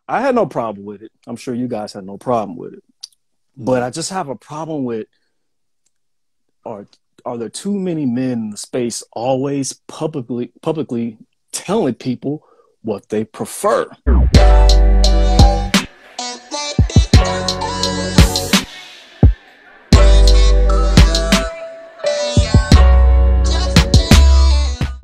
I had no problem with it. I'm sure you guys had no problem with it. But I just have a problem with, are there too many men in the space always publicly telling people what they prefer?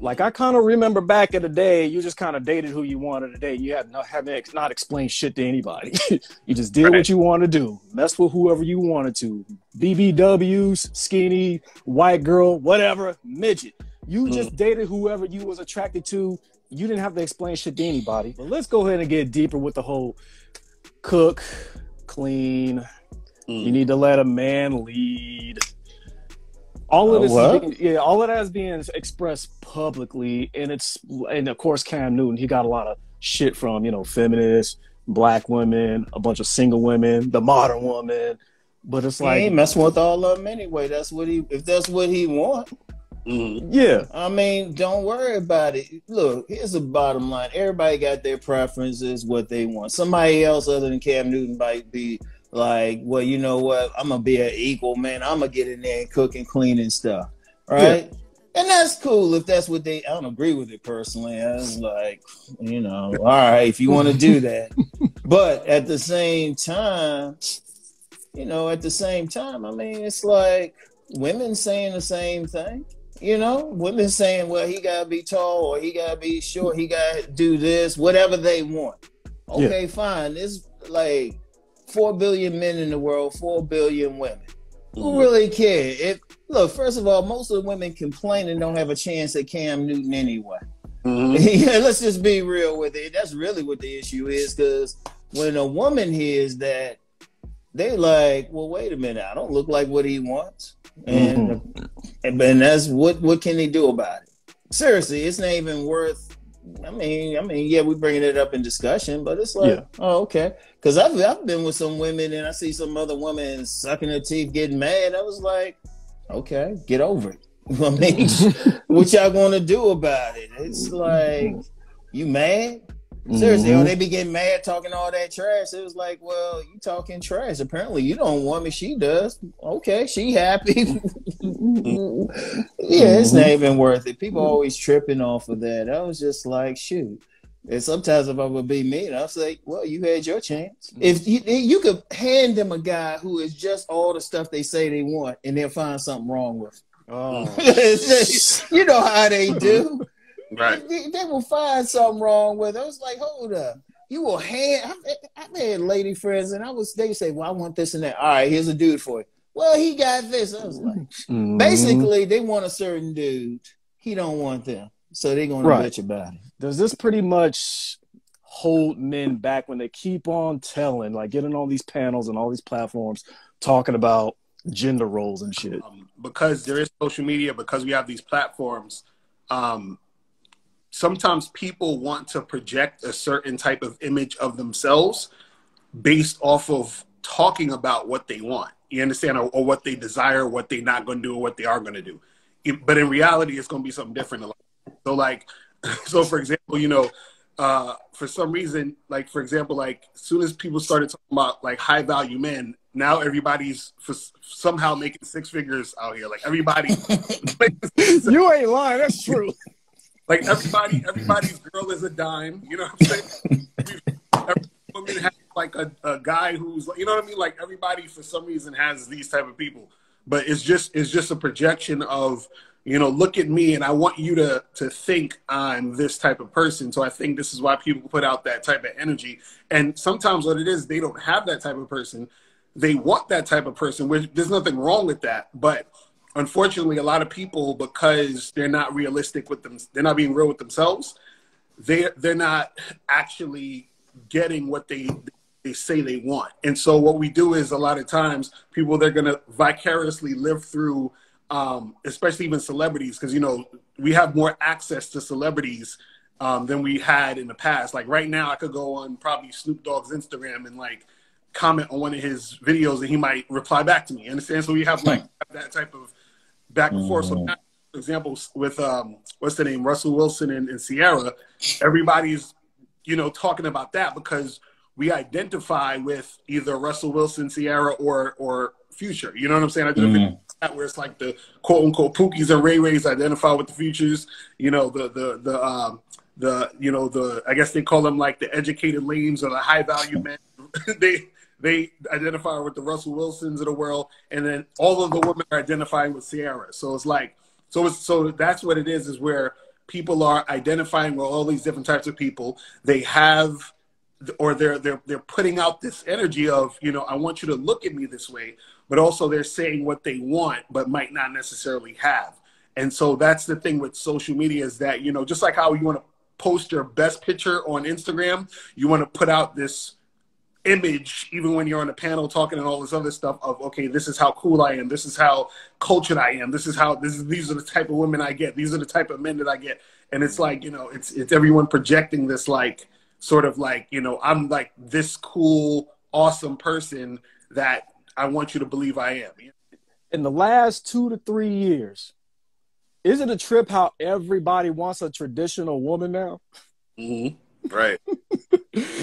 Like, I kind of remember back in the day, you just kind of dated who you wanted to date. You had not explained shit to anybody. You just did what you wanted to do. Mess with whoever you wanted to. BBWs, skinny, white girl, whatever, midget. You just dated whoever you was attracted to. You didn't have to explain shit to anybody. But let's go ahead and get deeper with the whole cook, clean. You need to let a man lead. All of this, all of that is being expressed publicly, and of course Cam Newton, he got a lot of shit from, feminists, black women, a bunch of single women, the modern woman, but it's like, he ain't messing with all of them anyway. If that's what he want. Yeah, I mean, don't worry about it. Look, here's the bottom line: everybody got their preferences, what they want. Somebody else other than Cam Newton might be like, well, you know what? I'm going to be an equal man. I'm going to get in there and cook and clean and stuff. Right? Yeah. And that's cool if that's what I don't agree with it personally. I was like, all right, if you want to do that. But at the same time, I mean, it's like women saying the same thing. Women saying, well, he got to be tall or he got to be short. He got to do this, whatever they want. Okay, fine. It's like 4 billion men in the world, 4 billion women. Who really care? Look, first of all, most of the women complain and don't have a chance at Cam Newton anyway. Yeah, let's just be real with it. That's really what the issue is, because when a woman hears that, they like, well, wait a minute, I don't look like what he wants. And that's what can they do about it? Seriously, it's not even worth. I mean, yeah, we're bringing it up in discussion, but it's like, oh, okay. Because I've been with some women and I see some other women sucking their teeth, getting mad. I was like, okay, get over it. I mean, what y'all going to do about it? It's like, you mad? Seriously, they be getting mad talking all that trash. It was like, well, you talking trash. Apparently you don't want me. She does. Okay, she happy. Yeah, it's not even worth it. People always tripping off of that. I was just like, shoot. And sometimes if I would be me, I'd say, well, you had your chance. If you could hand them a guy who is just all the stuff they say they want, and they'll find something wrong with him. Oh. You know how they do. Right. They will find something wrong with it. I was like, hold up. You will I've had lady friends, and they say, well, I want this and that. All right, here's a dude for you. Well, he got this. I was like, basically, they want a certain dude. He don't want them. So they're going to bitch about it. Does this pretty much hold men back when they keep on telling, like getting on these panels and all these platforms talking about gender roles and shit? Because there is social media, because we have these platforms, sometimes people want to project a certain type of image of themselves based off of talking about what they want. You understand? Or what they desire, what they're not going to do, or what they are going to do. But in reality, it's going to be something different. So for example, for some reason, like, for example, like, as soon as people started talking about like high value men, now everybody's somehow making 6 figures out here. Like, everybody. You ain't lying. That's true. Like, everybody's girl is a dime. You know what I'm saying? Every woman has like a guy who's, you know what I mean? Like, everybody for some reason has these type of people. But it's just a projection of, look at me, and I want you to think I'm this type of person. So I think this is why people put out that type of energy. And sometimes what it is, they don't have that type of person. They want that type of person, which there's nothing wrong with that. But unfortunately, a lot of people, because they're not realistic with them, they're not being real with themselves, they're not actually getting what they say they want. And so what we do is, a lot of times, people, they're going to vicariously live through, especially even celebrities, because, we have more access to celebrities than we had in the past. Like, right now, I could go on probably Snoop Dogg's Instagram and like comment on one of his videos, and he might reply back to me. Understand? So we have like that type of back and forth. So now, for example, with what's the name, Russell Wilson and Sierra, everybody's talking about that because we identify with either Russell Wilson, Ciara, or Future. You know what I'm saying? I did a video where it's like the quote unquote Pookies and Ray Rays identify with the Futures. You know, I guess they call them like the educated lames or the high value men. They identify with the Russell Wilsons of the world, and then all of the women are identifying with Ciara. So it's like, so that's what it is where people are identifying with all these different types of people. They have, or they're putting out this energy of, you know, I want you to look at me this way, but also they're saying what they want, but might not necessarily have. And so that's the thing with social media is that, you know, just like how you want to post your best picture on Instagram, you want to put out this image, even when you're on a panel talking and all this other stuff of, okay, this is how cool I am. This is how cultured I am. These are the type of women I get. These are the type of men that I get. And it's like, you know, it's everyone projecting this, like, sort of like, you know, I'm like this cool, awesome person that I want you to believe I am. In the last 2 to 3 years, is it a trip how everybody wants a traditional woman now? Right.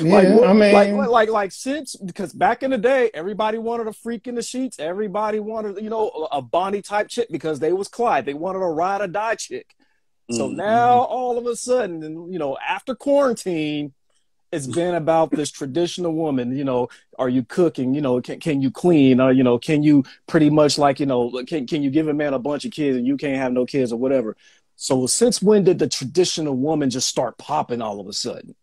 Like since, because back in the day, everybody wanted a freak in the sheets. Everybody wanted, you know, a Bonnie type chick because they was Clyde. They wanted a ride or die chick. So now all of a sudden, you know, after quarantine, it's been about this traditional woman. You know, are you cooking? You know, can you clean? You know, can you pretty much like, you know, can you give a man a bunch of kids and you can't have no kids or whatever? So since when did the traditional woman just start popping all of a sudden?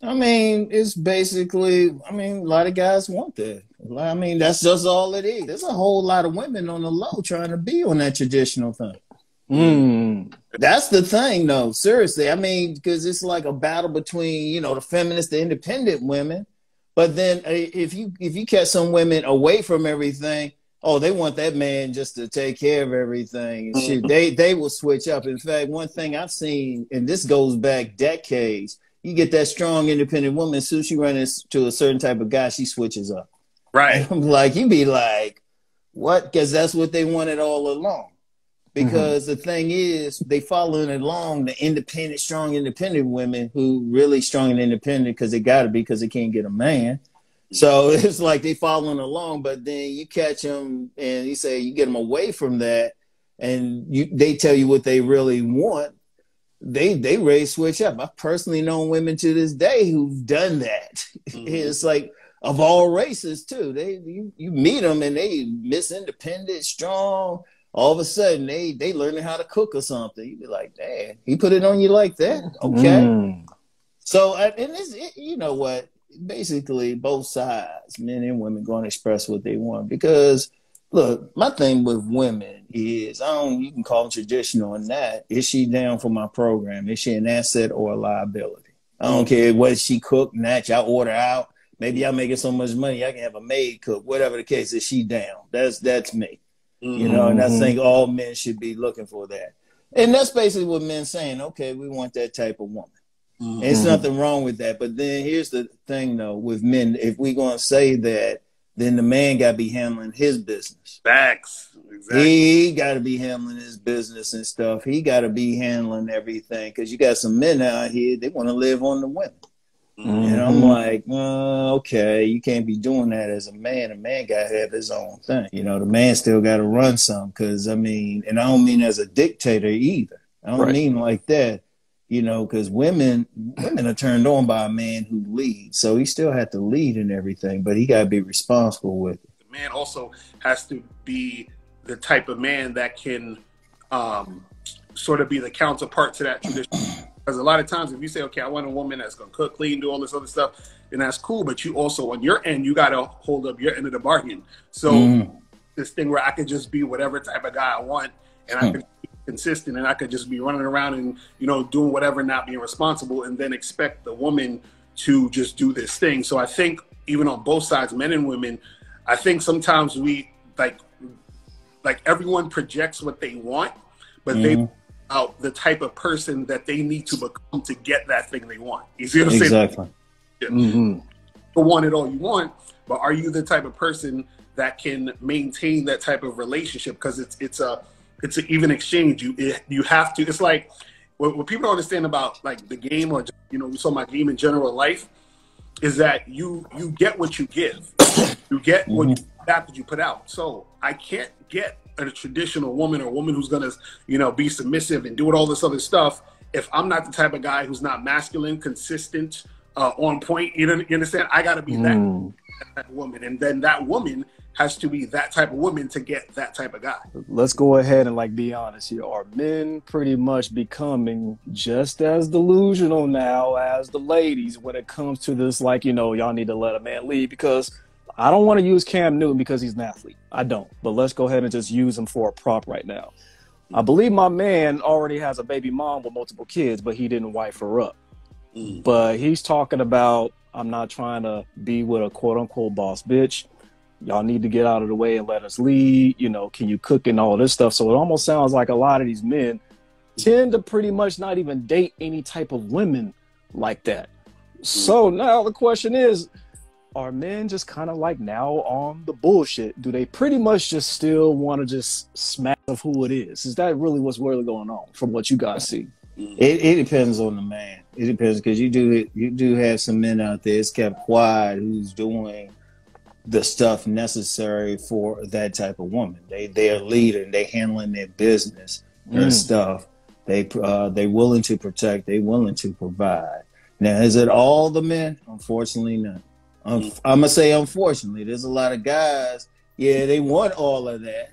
I mean, it's basically, I mean, a lot of guys want that. I mean, that's just all it is. There's a whole lot of women on the low trying to be on that traditional thing. That's the thing, though. Seriously. I mean, because it's like a battle between, you know, the feminist, the independent women. But then if you catch some women away from everything, oh, they want that man just to take care of everything. And shit. They will switch up. In fact, one thing I've seen, and this goes back decades, you get that strong, independent woman, as soon as she runs into a certain type of guy, she switches up. Right. And I'm like, you be like, what? Because that's what they wanted all along. Because the thing is, they following along the independent, strong, independent women who really strong and independent because they got to be because they can't get a man. So it's like they following along, but then you catch them and you say you get them away from that, and they tell you what they really want. They ready to switch up. I've personally known women to this day who've done that. It's like of all races too. You meet them and they Miss Independent, strong. All of a sudden they learning how to cook or something. You be like, damn, he put it on you like that? Okay. So and you know what? Basically, both sides, men and women, going to express what they want. Because look, my thing with women is, you can call them traditional and that. Is she down for my program? Is she an asset or a liability? I don't care what she cook, natch, I order out. Maybe I'm making so much money, I can have a maid cook. Whatever the case, is she down? That's me. You know, and I think all men should be looking for that. And that's basically what men saying, okay, we want that type of woman. There's nothing wrong with that. But then here's the thing, though, with men, if we're going to say that, then the man got to be handling his business. Facts. Exactly. He got to be handling his business and stuff. He got to be handling everything. Because you got some men out here, they want to live on the women. And I'm like, okay, you can't be doing that as a man. A man got to have his own thing. You know, the man still got to run some. Because, I mean, and I don't mean as a dictator either. I don't mean like that. You know, because women are turned on by a man who leads. So he still had to lead in everything, but he got to be responsible with it. The man also has to be the type of man that can sort of be the counterpart to that tradition. Because a lot of times if you say, okay, I want a woman that's going to cook, clean, do all this other stuff, then that's cool. But you also, on your end, you got to hold up your end of the bargain. So this thing where I could just be whatever type of guy I want, and I can be consistent, and I could just be running around and, you know, doing whatever, not being responsible, and then expect the woman to just do this thing. So I think even on both sides, men and women, I think sometimes we like everyone projects what they want, but they out the type of person that they need to become to get that thing they want. You see what I'm saying? Exactly. You want it all you want, but are you the type of person that can maintain that type of relationship? Because it's an even exchange. You have to. It's like what people don't understand about like the game, or, you know, we saw my game in general life. is that you get what you give. You get what you put out. So I can't get a traditional woman or a woman who's gonna, be submissive and doing all this other stuff if I'm not the type of guy who's not masculine, consistent, on point. You understand? I gotta be that type of woman, and then that woman has to be that type of woman to get that type of guy. Let's go ahead and be honest here. Are men pretty much becoming just as delusional now as the ladies when it comes to this, y'all need to let a man lead? Because I don't want to use Cam Newton because he's an athlete. I don't. But let's go ahead and just use him for a prop right now. I believe my man already has a baby mom with multiple kids, but he didn't wife her up. But he's talking about, I'm not trying to be with a quote-unquote boss bitch. Y'all need to get out of the way and let us lead. Can you cook and all this stuff? So it almost sounds like a lot of these men tend to pretty much not even date any type of women like that. So now the question is, are men just kind of now on the bullshit? Do they pretty much just still want to just smack of who it is? Is that really what's really going on from what you guys see? It depends on the man. It depends, because you do have some men out there, it's kept quiet, who's doing the stuff necessary for that type of woman. They're a leader and they handling their business and stuff. They willing to protect. They willing to provide. Now, is it all the men? Unfortunately, not. I'm gonna say unfortunately. There's a lot of guys. Yeah, they want all of that,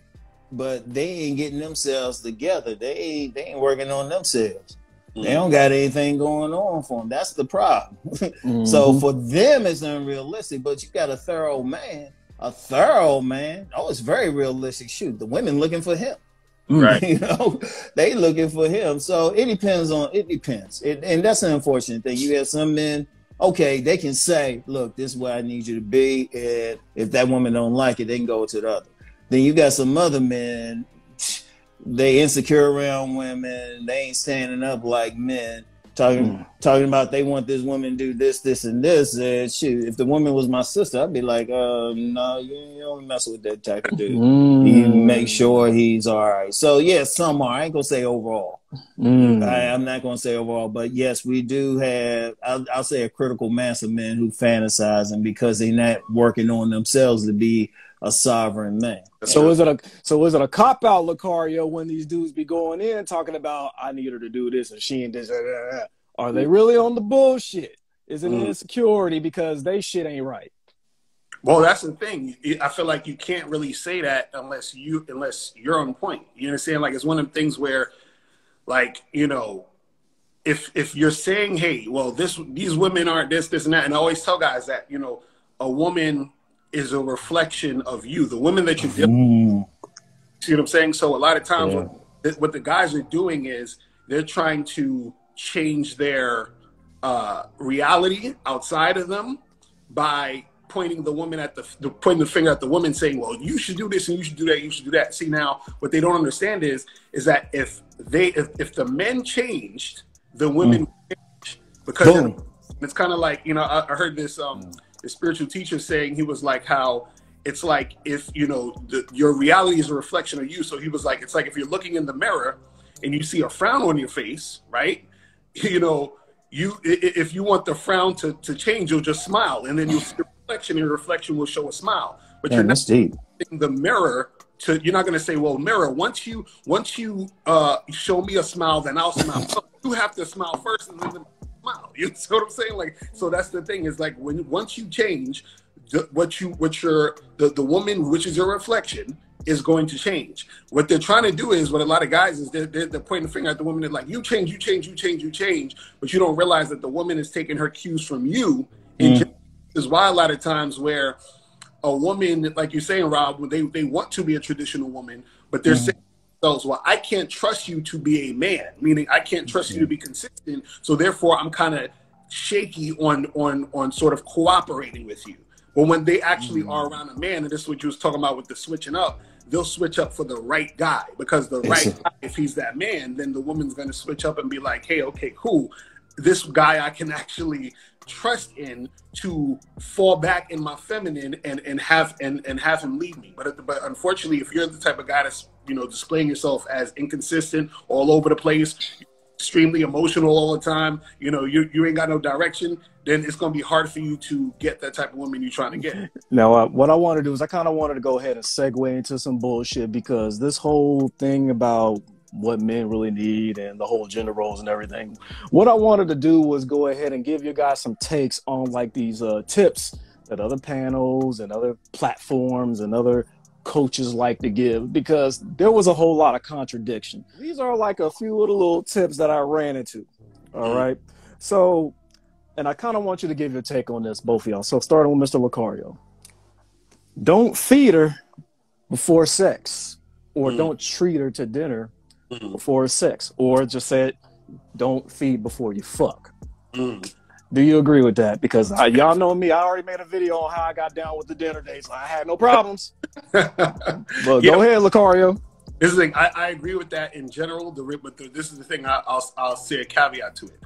but they ain't getting themselves together. They ain't working on themselves. They don't got anything going on for them. That's the problem. So for them, it's unrealistic. But you got a thorough man. Oh, it's very realistic. Shoot, the women looking for him. Right. They looking for him. So it depends. And that's an unfortunate thing. You have some men, okay, they can say, look, this is where I need you to be. And if that woman don't like it, they can go to the other. Then you got some other men, they insecure around women. They ain't standing up like men. Talking about they want this woman to do this, this, and this. And shoot, if the woman was my sister, I'd be like, no, you don't mess with that type of dude. You make sure he's all right. So yeah, some are. I ain't gonna say overall. I'm not gonna say overall, but yes, we do have. I'll say a critical mass of men who fantasize, and because they're not working on themselves to be a sovereign man. So is it a cop out, Locario, when these dudes be going in talking about, I need her to do this and she ain't this? Are they really on the bullshit? Is it an insecurity because they shit ain't right? Well, that's the thing. I feel like you can't really say that unless you're on point. You understand? Like, it's one of the things where, if you're saying, hey, well, these women aren't this, and that, and I always tell guys that, a woman is a reflection of you, the women that you deal with. See what I'm saying? So a lot of times what the guys are doing is they're trying to change their reality outside of them by pointing pointing the finger at the woman, saying, well, you should do this and you should do that, you should do that. See, now what they don't understand is that if the men changed, the women changed. Because it's kind of like, I heard this the spiritual teacher saying, he was like, how it's like if your reality is a reflection of you. So he was like, it's like if you're looking in the mirror and you see a frown on your face, right? If you want the frown to change, you'll just smile, and then you'll see the reflection, and your reflection will show a smile. But you're not in the mirror you're not going to say, well, mirror, once you show me a smile, then I'll smile. So you have to smile first, and then smile. You see what I'm saying? So that's the thing, is once you change, the woman, which is your reflection, is going to change. What they're trying to do is, what a lot of guys is, they're pointing the finger at the woman. They're like, you change, but you don't realize that the woman is taking her cues from you. And this is why a lot of times where a woman, like you're saying, Rob, they want to be a traditional woman, but they're saying to themselves, well, I can't trust you to be a man, meaning I can't trust you to be consistent. So therefore I'm kind of shaky on sort of cooperating with you. But when they actually are around a man, and this is what you was talking about with the switching up, they'll switch up for the right guy, because the right guy, if he's that man, then the woman's going to switch up and be like, hey, okay, cool. This guy I can actually trust in to fall back in my feminine and have him lead me. But unfortunately, if you're the type of guy that's displaying yourself as inconsistent, all over the place, extremely emotional all the time, you know, you ain't got no direction, then it's going to be hard for you to get that type of woman you're trying to get. Now, what I want to do is I kind of wanted to go ahead and segue into some bullshit, because this whole thing about what men really need and the whole gender roles and everything, what I wanted to do was go ahead and give you guys some takes on like these tips that other panels and other platforms and other coaches like to give, because there was a whole lot of contradiction. These are like a few little tips that I ran into. All right. So, and I kind of want you to give your take on this, both of y'all. So starting with Mr. Locario. Don't feed her before sex, or don't treat her to dinner before sex, or just say it, don't feed before you fuck. Do you agree with that? Because y'all know me, I already made a video on how I got down with the dinner dates. I had no problems. But go ahead, Locario. This is the thing. I agree with that in general. But this is the thing. I'll say a caveat to it.